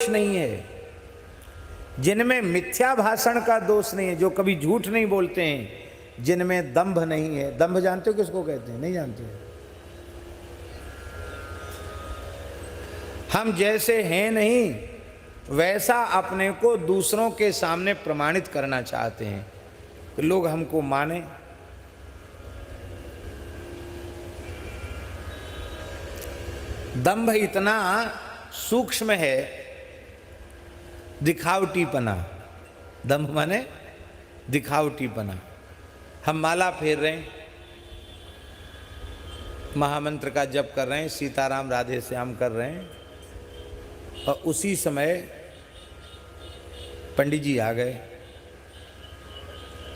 नहीं है, जिनमें मिथ्या भाषण का दोष नहीं है, जो कभी झूठ नहीं बोलते हैं, जिनमें दंभ नहीं है। दंभ जानते हो किसको कहते हैं? नहीं जानते हो? हम जैसे हैं नहीं वैसा अपने को दूसरों के सामने प्रमाणित करना चाहते हैं कि लोग हमको माने। दंभ इतना सूक्ष्म है, दिखावटीपना। दंभ माने दिखावटीपना। हम माला फेर रहे हैं, महामंत्र का जप कर रहे हैं, सीताराम राधे श्याम कर रहे हैं, और उसी समय पंडित जी आ गए।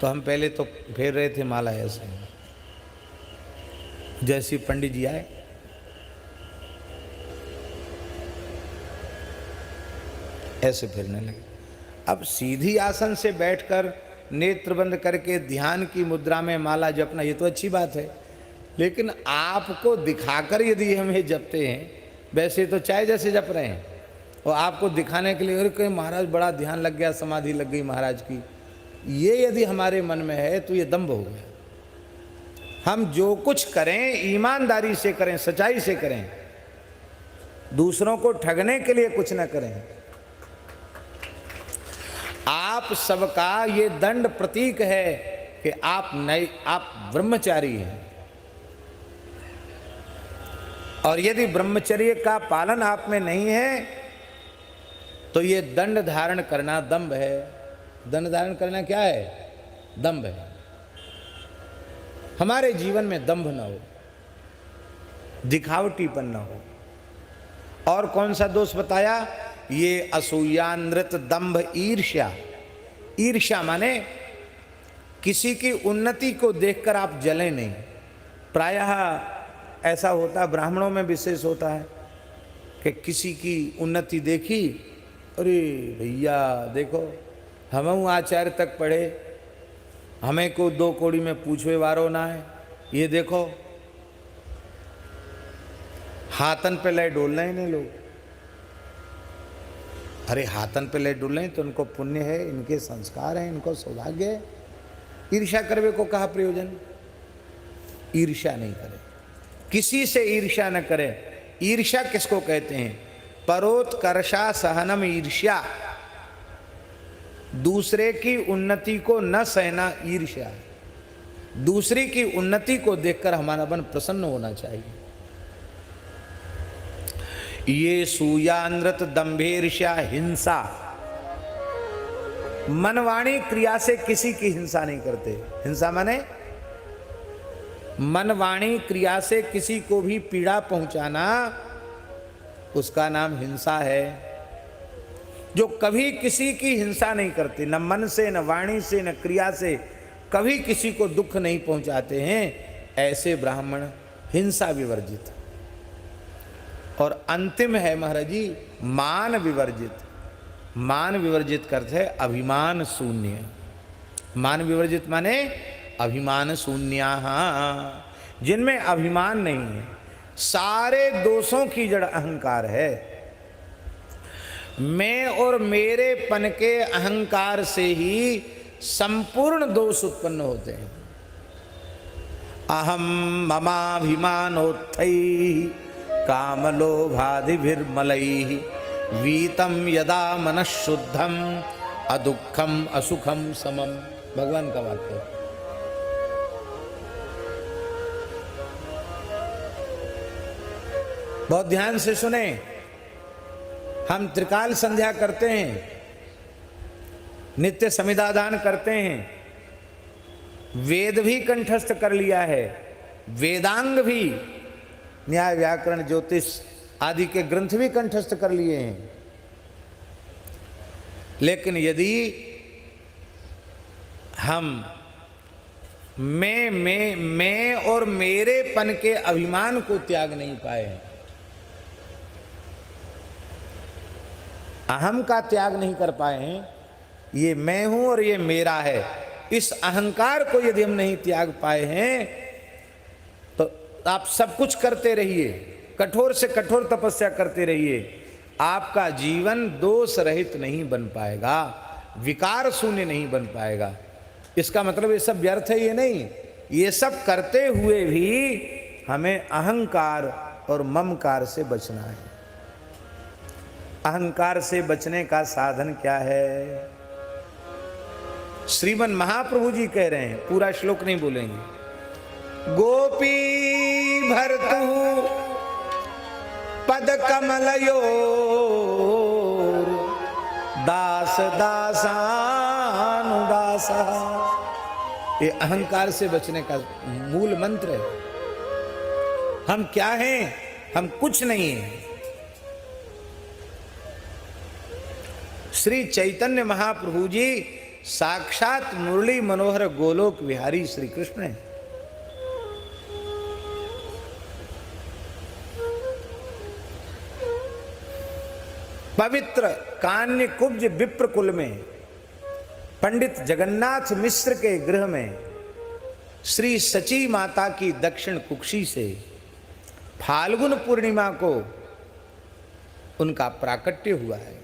तो हम पहले तो फेर रहे थे माला ऐसे, जैसे पंडित जी आए ऐसे फिरने लगे। अब सीधी आसन से बैठकर नेत्र बंद करके ध्यान की मुद्रा में माला जपना ये तो अच्छी बात है, लेकिन आपको दिखाकर यदि हम ये जपते हैं, वैसे तो चाय जैसे जप रहे हैं, और आपको दिखाने के लिए अरे कहीं महाराज बड़ा ध्यान लग गया, समाधि लग गई महाराज की, ये यदि हमारे मन में है तो ये दंभ हो गया। हम जो कुछ करें ईमानदारी से करें, सच्चाई से करें, दूसरों को ठगने के लिए कुछ न करें। आप सबका ये दंड प्रतीक है कि आप ब्रह्मचारी हैं, और यदि ब्रह्मचर्य का पालन आप में नहीं है तो ये दंड धारण करना दंभ है। दंड धारण करना क्या है? दंभ है। हमारे जीवन में दंभ न हो, दिखावटीपन न हो। और कौन सा दोष बताया? ये असूया, नृत, दंभ, ईर्ष्या। ईर्ष्या माने किसी की उन्नति को देखकर आप जलें नहीं। प्रायः ऐसा होता है, ब्राह्मणों में विशेष होता है कि किसी की उन्नति देखी, अरे भैया देखो हम आचार्य तक पढ़े, हमें को 2 कौड़ी में पूछवे वारो ना है, ये देखो हाथन पे ले डोल रहे हैं लोग। अरे हाथन पे ले डोल रहे तो उनको पुण्य है, इनके संस्कार हैं, इनको सौभाग्य है। ईर्ष्या करवे को कहा प्रयोजन? ईर्ष्या नहीं करे, किसी से ईर्ष्या न करे। ईर्ष्या किसको कहते हैं? परोत्कर्षा सहनम ईर्ष्या, दूसरे की उन्नति को न सहना ईर्ष्या। दूसरी की उन्नति को देखकर हमारा मन प्रसन्न होना चाहिए। ये सूया, नृत, दंभेर्ष्या, हिंसा। मनवाणी क्रिया से किसी की हिंसा नहीं करते। हिंसा माने मनवाणी क्रिया से किसी को भी पीड़ा पहुंचाना, उसका नाम हिंसा है। जो कभी किसी की हिंसा नहीं करते, न मन से, न वाणी से, न क्रिया से, कभी किसी को दुख नहीं पहुंचाते हैं, ऐसे ब्राह्मण हिंसा विवर्जित। और अंतिम है महाराज जी मान विवर्जित। मान विवर्जित करते हैं अभिमान शून्य। मान विवर्जित माने अभिमान शून्य, जिनमें अभिमान नहीं है। सारे दोषों की जड़ अहंकार है। मैं और मेरे पन के अहंकार से ही संपूर्ण दोष उत्पन्न होते हैं। अहम ममाभिमानोत्थैः कामलोभादिभिर्मलैः वीतम यदा मनःशुद्धम अदुःखम असुखम समम। भगवान का वाक्य है। बहुत ध्यान से सुने। हम त्रिकाल संध्या करते हैं, नित्य समिधादान करते हैं, वेद भी कंठस्थ कर लिया है, वेदांग भी, न्याय व्याकरण ज्योतिष आदि के ग्रंथ भी कंठस्थ कर लिए हैं। लेकिन यदि हम मैं और मेरेपन के अभिमान को त्याग नहीं पाए हैं, अहम का त्याग नहीं कर पाए हैं, ये मैं हूं और ये मेरा है, इस अहंकार को यदि हम नहीं त्याग पाए हैं, तो आप सब कुछ करते रहिए, कठोर से कठोर तपस्या करते रहिए, आपका जीवन दोष रहित नहीं बन पाएगा, विकार शून्य नहीं बन पाएगा। इसका मतलब ये सब व्यर्थ है, ये नहीं। ये सब करते हुए भी हमें अहंकार और ममकार से बचना है। अहंकार से बचने का साधन क्या है? श्रीमन महाप्रभु जी कह रहे हैं, पूरा श्लोक नहीं बोलेंगे। गोपी भर्तु पद कमलयो दास दासानुदासा। ये अहंकार से बचने का मूल मंत्र है। हम क्या हैं? हम कुछ नहीं हैं। श्री चैतन्य महाप्रभु जी साक्षात मुरली मनोहर गोलोक विहारी श्री कृष्ण हैं। पवित्र कान्य कुब्ज विप्र कुल में पंडित जगन्नाथ मिश्र के गृह में श्री सची माता की दक्षिण कुक्षी से फाल्गुन पूर्णिमा को उनका प्राकट्य हुआ है।